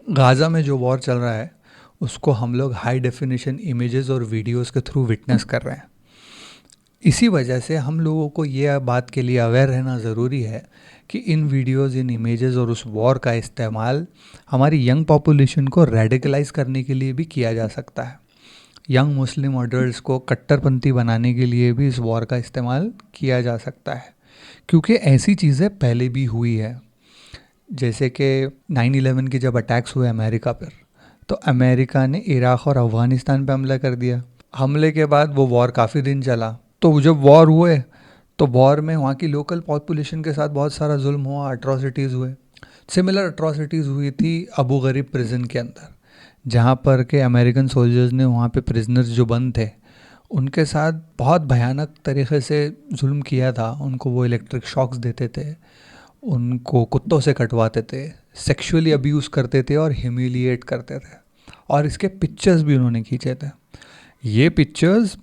Gaza में जो war चल रहा है उसको हम लोग हाई डेफिनेशन इमेजेस और वीडियोस के थ्रू विटनेस कर रहे हैं। इसी वजह से हम लोगों को ये बात के लिए अवेयर रहना ज़रूरी है कि इन वीडियोस, इन इमेजेस और उस वॉर का इस्तेमाल हमारी यंग पॉपुलेशन को रेडिकलाइज करने के लिए भी किया जा सकता है। यंग मुस्लिम अडल्ट्स को कट्टरपंथी बनाने के लिए भी इस वॉर का इस्तेमाल किया जा सकता है, क्योंकि ऐसी चीज़ें पहले भी हुई है। जैसे कि 9/11 के जब अटैक्स हुए अमेरिका पर, तो अमेरिका ने इराक़ और अफ़गानिस्तान पे हमला कर दिया। हमले के बाद वो वॉर काफ़ी दिन चला। तो जब वॉर हुए तो वॉर में वहाँ की लोकल पॉपुलेशन के साथ बहुत सारा जुल्म हुआ, अट्रॉसिटीज़ हुए। सिमिलर अट्रॉसिटीज़ हुई थी अबू गरीब प्रिजन के अंदर, जहाँ पर के अमेरिकन सोल्जर्स ने वहाँ पे प्रिजनर्स जो बंद थे उनके साथ बहुत भयानक तरीके से जुल्म किया था। उनको वो इलेक्ट्रिक शॉक्स देते थे, उनको कुत्तों से कटवाते थे, सेक्सुअली अब्यूज़ करते थे और ह्यूमिलिएट करते थे। और इसके पिक्चर्स भी उन्होंने खींचे थे। ये पिक्चर्स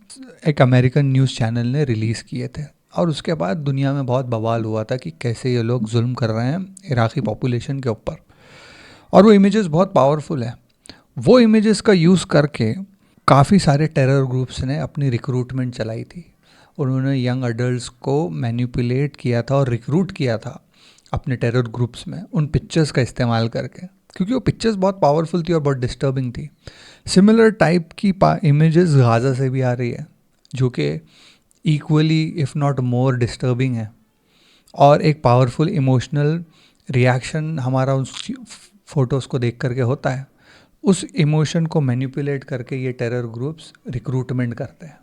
एक अमेरिकन न्यूज़ चैनल ने रिलीज़ किए थे और उसके बाद दुनिया में बहुत बवाल हुआ था कि कैसे ये लोग जुल्म कर रहे हैं इराक़ी पॉपुलेशन के ऊपर। और वो इमेजेस बहुत पावरफुल है। वो इमेजेस का यूज़ करके काफ़ी सारे टेरर ग्रुप्स ने अपनी रिक्रूटमेंट चलाई थी। उन्होंने यंग अडल्ट्स को मैनिपुलेट किया था और रिक्रूट किया था अपने टेरर ग्रुप्स में उन पिक्चर्स का इस्तेमाल करके, क्योंकि वो पिक्चर्स बहुत पावरफुल थी और बहुत डिस्टर्बिंग थी। सिमिलर टाइप की इमेजेस गाज़ा से भी आ रही है, जो कि equally if not more disturbing है। और एक पावरफुल इमोशनल रिएक्शन हमारा उस फ़ोटोज़ को देख करके होता है। उस इमोशन को मैनिपुलेट करके ये टेरर ग्रुप्स रिक्रूटमेंट करते हैं।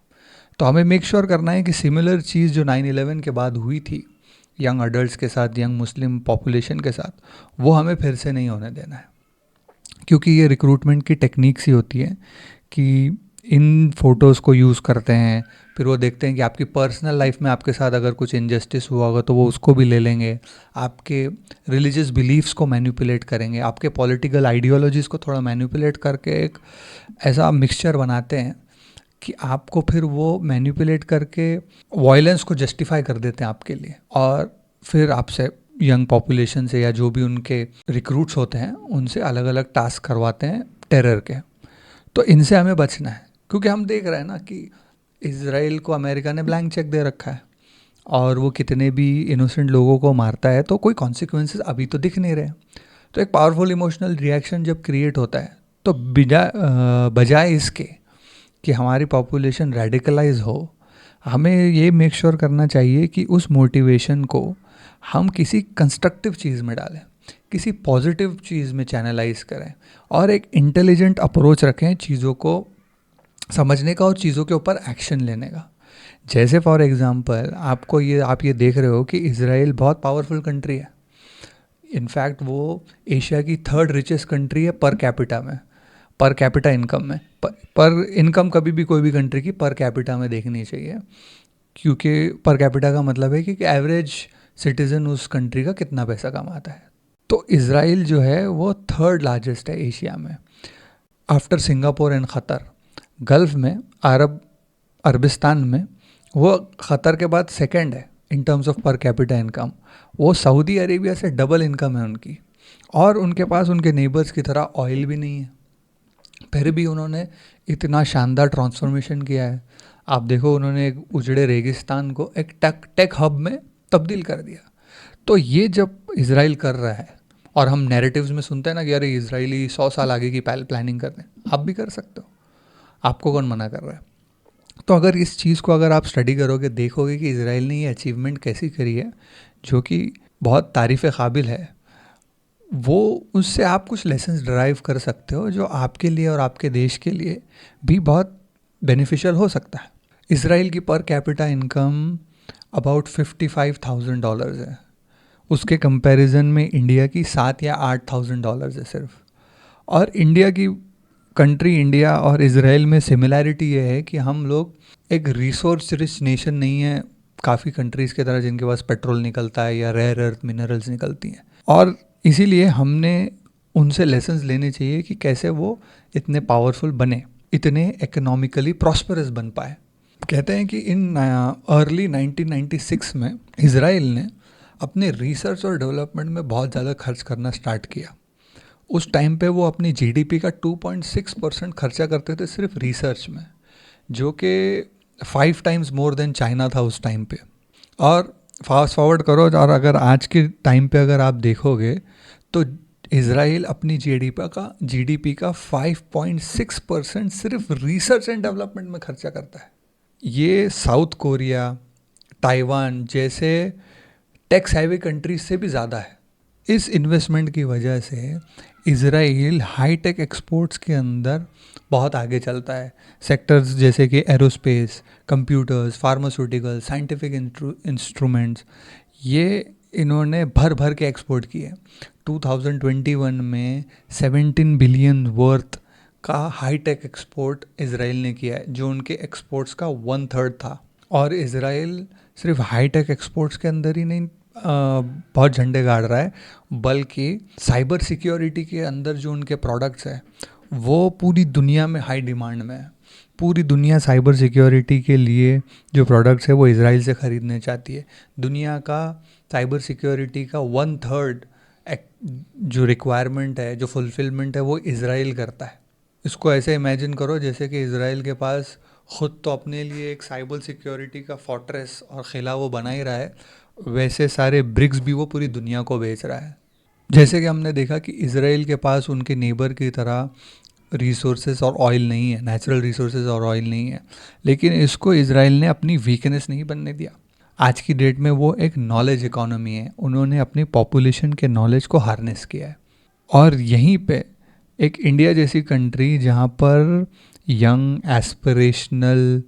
तो हमें मेक श्योर करना है कि सिमिलर चीज़ जो 9/11 के बाद हुई थी यंग अडल्ट्स के साथ, यंग मुस्लिम पॉपुलेशन के साथ, वो हमें फिर से नहीं होने देना है। क्योंकि ये रिक्रूटमेंट की टेक्निक्स ही होती है कि इन फ़ोटोज़ को यूज़ करते हैं, फिर वो देखते हैं कि आपकी पर्सनल लाइफ में आपके साथ अगर कुछ इनजस्टिस हुआ होगा तो वो उसको भी ले लेंगे, आपके रिलीजियस बिलीफ्स को मैनिपुलेट करेंगे, आपके पॉलिटिकल आइडियोलॉजीज़ को थोड़ा मैनिपुलेट करके एक ऐसा मिक्सचर बनाते हैं कि आपको फिर वो मैनिपुलेट करके वायलेंस को जस्टिफाई कर देते हैं आपके लिए। और फिर आपसे यंग पॉपुलेशन से या जो भी उनके रिक्रूट्स होते हैं उनसे अलग अलग टास्क करवाते हैं टेरर के। तो इनसे हमें बचना है, क्योंकि हम देख रहे हैं ना कि इज़राइल को अमेरिका ने ब्लैंक चेक दे रखा है और वो कितने भी इनोसेंट लोगों को मारता है तो कोई कॉन्सिक्वेंसेस अभी तो दिख नहीं रहे। तो एक पावरफुल इमोशनल रिएक्शन जब क्रिएट होता है तो बजाय इसके कि हमारी पॉपुलेशन रेडिकलाइज हो, हमें ये मेक श्योर करना चाहिए कि उस मोटिवेशन को हम किसी कंस्ट्रक्टिव चीज़ में डालें, किसी पॉजिटिव चीज़ में चैनलाइज करें और एक इंटेलिजेंट अप्रोच रखें चीज़ों को समझने का और चीज़ों के ऊपर एक्शन लेने का। जैसे फॉर एग्ज़ाम्पल आप ये देख रहे हो कि इज़राइल बहुत पावरफुल कंट्री है। इनफैक्ट वो एशिया की 3rd रिचेस्ट कंट्री है पर कैपिटा इनकम में। पर इनकम कभी भी कोई भी कंट्री की पर कैपिटा में देखनी चाहिए, क्योंकि पर कैपिटा का मतलब है कि एवरेज सिटीज़न उस कंट्री का कितना पैसा कमाता है। तो इज़राइल जो है वो 3rd लार्जेस्ट है एशिया में, आफ्टर सिंगापुर एंड क़तर। गल्फ़ में अरबिस्तान में वो क़तर के बाद 2nd है in terms of per capita income. वो सऊदी अरेबिया से डबल इनकम है उनकी, और उनके पास उनके नेबर्स की तरह ऑयल भी नहीं है, फिर भी उन्होंने इतना शानदार ट्रांसफॉर्मेशन किया है। आप देखो, उन्होंने एक उजड़े रेगिस्तान को एक टेक हब में तब्दील कर दिया। तो ये जब इज़राइल कर रहा है और हम नैरेटिव्स में सुनते हैं ना कि अरे इजरायली 100 साल आगे की प्लानिंग करते हैं, आप भी कर सकते हो, आपको कौन मना कर रहा है। तो अगर इस चीज़ को अगर आप स्टडी करोगे, देखोगे कि इज़राइल ने ये अचीवमेंट कैसी करी है जो कि बहुत तारीफ़ काबिल है, वो उससे आप कुछ लेसन्स ड्राइव कर सकते हो जो आपके लिए और आपके देश के लिए भी बहुत बेनिफिशियल हो सकता है। इज़राइल की पर कैपिटा इनकम अबाउट $55,000 है। उसके कंपैरिजन में इंडिया की $7 या $8,000 है सिर्फ। और इंडिया और इज़राइल में सिमिलैरिटी ये है कि हम लोग एक रिसोर्स रिच नेशन नहीं है काफ़ी कंट्रीज़ की तरह जिनके पास पेट्रोल निकलता है या रेयर अर्थ मिनरल्स निकलती हैं। और इसीलिए हमने उनसे लेसन्स लेने चाहिए कि कैसे वो इतने पावरफुल बने, इतने इकोनॉमिकली प्रॉस्परस बन पाए। कहते हैं कि इन अर्ली 1996 में इज़राइल ने अपने रिसर्च और डेवलपमेंट में बहुत ज़्यादा खर्च करना स्टार्ट किया। उस टाइम पे वो अपनी जीडीपी का 2.6% खर्चा करते थे सिर्फ रिसर्च में, जो कि 5 टाइम्स मोर देन चाइना था उस टाइम पे। और फास्ट फॉरवर्ड करो और अगर आज के टाइम पे अगर आप देखोगे तो इसराइल अपनी जीडीपी का 5.6% सिर्फ रिसर्च एंड डेवलपमेंट में खर्चा करता है। ये साउथ कोरिया, ताइवान जैसे टैक्स हैवी कंट्रीज से भी ज़्यादा है। इस इन्वेस्टमेंट की वजह से इसराइल हाई टेक एक्सपोर्ट्स के अंदर बहुत आगे चलता है। सेक्टर्स जैसे कि aerospace, computers, pharmaceutical, scientific instruments, ये इन्होंने भर भर के एक्सपोर्ट किए। 2021 में 17 बिलियन वर्थ का हाई टेक एक्सपोर्ट इसराइल ने किया है, जो उनके एक्सपोर्ट्स का 1/3 था। और इसराइल सिर्फ हाई टेक एक्सपोर्ट्स के अंदर ही नहीं बहुत झंडे गाड़ रहा है, बल्कि साइबर सिक्योरिटी के अंदर जो उनके प्रोडक्ट्स हैं वो पूरी दुनिया में हाई डिमांड में है। पूरी दुनिया साइबर सिक्योरिटी के लिए जो प्रोडक्ट्स है वो इसराइल से ख़रीदने चाहती है। दुनिया का साइबर सिक्योरिटी का 1/3 जो रिक्वायरमेंट है, जो फुलफिलमेंट है, वो इसराइल करता है। इसको ऐसे इमेजिन करो जैसे कि इसराइल के पास ख़ुद तो अपने लिए एक साइबर सिक्योरिटी का फोर्ट्रेस और क़िला वो बना ही रहा है, वैसे सारे ब्रिक्स भी वो पूरी दुनिया को बेच रहा है। जैसे कि हमने देखा कि इसराइल के पास उनके नेबर की तरह रिसोर्सेज और ऑयल नहीं है, नेचुरल रिसोर्सेज और ऑयल नहीं है, लेकिन इसको इसराइल ने अपनी वीकनेस नहीं बनने दिया। आज की डेट में वो एक नॉलेज इकोनॉमी है, उन्होंने अपनी पॉपुलेशन के नॉलेज को हार्नेस किया है। और यहीं पे एक इंडिया जैसी कंट्री जहाँ पर यंग एस्पिरेशनल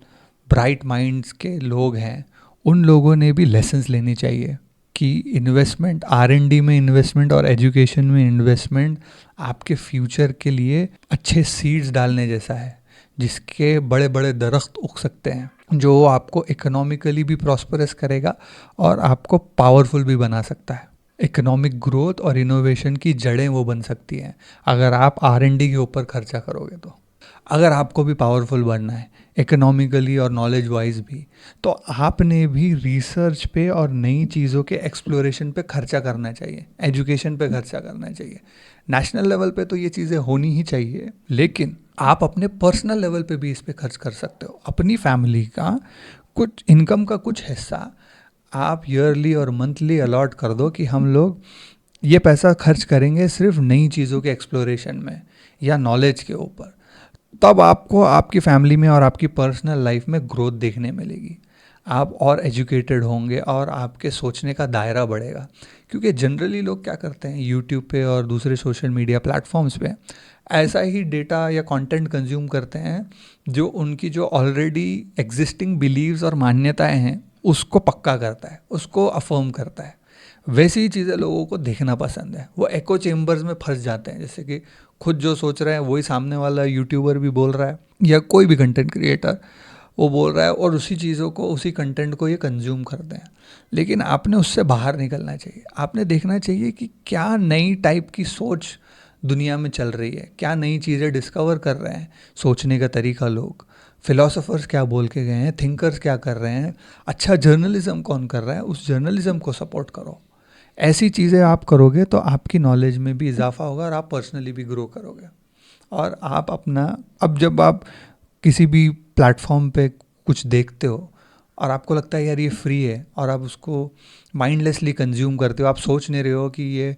ब्राइट माइंड्स के लोग हैं, उन लोगों ने भी लेसन्स लेनी चाहिए कि इन्वेस्टमेंट, R&D में इन्वेस्टमेंट और एजुकेशन में इन्वेस्टमेंट आपके फ्यूचर के लिए अच्छे सीड्स डालने जैसा है, जिसके बड़े बड़े दरख्त उग सकते हैं, जो आपको इकोनॉमिकली भी प्रॉस्परस करेगा और आपको पावरफुल भी बना सकता है। इकोनॉमिक ग्रोथ और इनोवेशन की जड़ें वो बन सकती हैं अगर आप R&D के ऊपर खर्चा करोगे तो। अगर आपको भी पावरफुल बनना है इकोनॉमिकली और नॉलेज वाइज भी, तो आपने भी रिसर्च पे और नई चीज़ों के एक्सप्लोरेशन पे खर्चा करना चाहिए, एजुकेशन पे खर्चा करना चाहिए। नेशनल लेवल पे तो ये चीज़ें होनी ही चाहिए, लेकिन आप अपने पर्सनल लेवल पे भी इस पे खर्च कर सकते हो। अपनी फैमिली का कुछ इनकम का कुछ हिस्सा आप ईयरली और मंथली अलॉट कर दो कि हम लोग ये पैसा खर्च करेंगे सिर्फ नई चीज़ों के एक्सप्लोरेशन में या नॉलेज के ऊपर। तब आपको आपकी फैमिली में और आपकी पर्सनल लाइफ में ग्रोथ देखने मिलेगी। आप और एजुकेटेड होंगे और आपके सोचने का दायरा बढ़ेगा। क्योंकि जनरली लोग क्या करते हैं, यूट्यूब पे और दूसरे सोशल मीडिया प्लेटफॉर्म्स पे ऐसा ही डेटा या कंटेंट कंज्यूम करते हैं जो उनकी जो ऑलरेडी एग्जिस्टिंग बिलीव्स और मान्यताएं हैं उसको पक्का करता है, उसको अफर्म करता है। वैसी ही चीज़ें लोगों को देखना पसंद है। वो एको चेम्बर्स में फंस जाते हैं, जैसे कि खुद जो सोच रहे हैं वही सामने वाला यूट्यूबर भी बोल रहा है या कोई भी कंटेंट क्रिएटर वो बोल रहा है, और उसी चीज़ों को, उसी कंटेंट को ये कंज्यूम करते हैं। लेकिन आपने उससे बाहर निकलना चाहिए। आपने देखना चाहिए कि क्या नई टाइप की सोच दुनिया में चल रही है, क्या नई चीज़ें डिस्कवर कर रहे हैं, सोचने का तरीका लोग, फिलोसोफर्स क्या बोल के गए हैं, थिंकर्स क्या कर रहे हैं, अच्छा जर्नलिज्म कौन कर रहा है, उस जर्नलिज्म को सपोर्ट करो। ऐसी चीज़ें आप करोगे तो आपकी नॉलेज में भी इजाफा होगा और आप पर्सनली भी ग्रो करोगे। और आप अपना, अब जब आप किसी भी प्लेटफॉर्म पे कुछ देखते हो और आपको लगता है यार ये फ्री है और आप उसको माइंडलेसली कंज्यूम करते हो, आप सोच नहीं रहे हो कि ये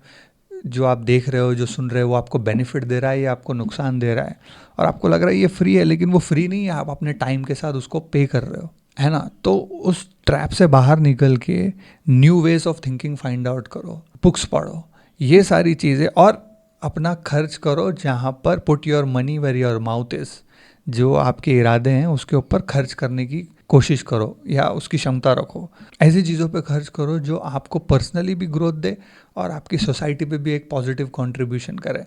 जो आप देख रहे हो, जो सुन रहे हो, वो आपको बेनिफिट दे रहा है या आपको नुकसान दे रहा है, और आपको लग रहा है ये फ्री है, लेकिन वो फ्री नहीं है, आप अपने टाइम के साथ उसको पे कर रहे हो, है ना। तो उस ट्रैप से बाहर निकल के new ways of thinking find out करो, बुक्स पढ़ो, ये सारी चीज़ें, और अपना खर्च करो जहाँ पर, put your money where your mouth is, जो आपके इरादे हैं उसके ऊपर खर्च करने की कोशिश करो या उसकी क्षमता रखो। ऐसी चीज़ों पे खर्च करो जो आपको पर्सनली भी ग्रोथ दे और आपकी सोसाइटी पे भी एक पॉजिटिव कंट्रीब्यूशन करे।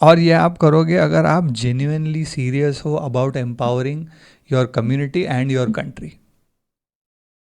और ये आप करोगे अगर आप जेन्युइनली सीरियस हो about empowering your community and your country.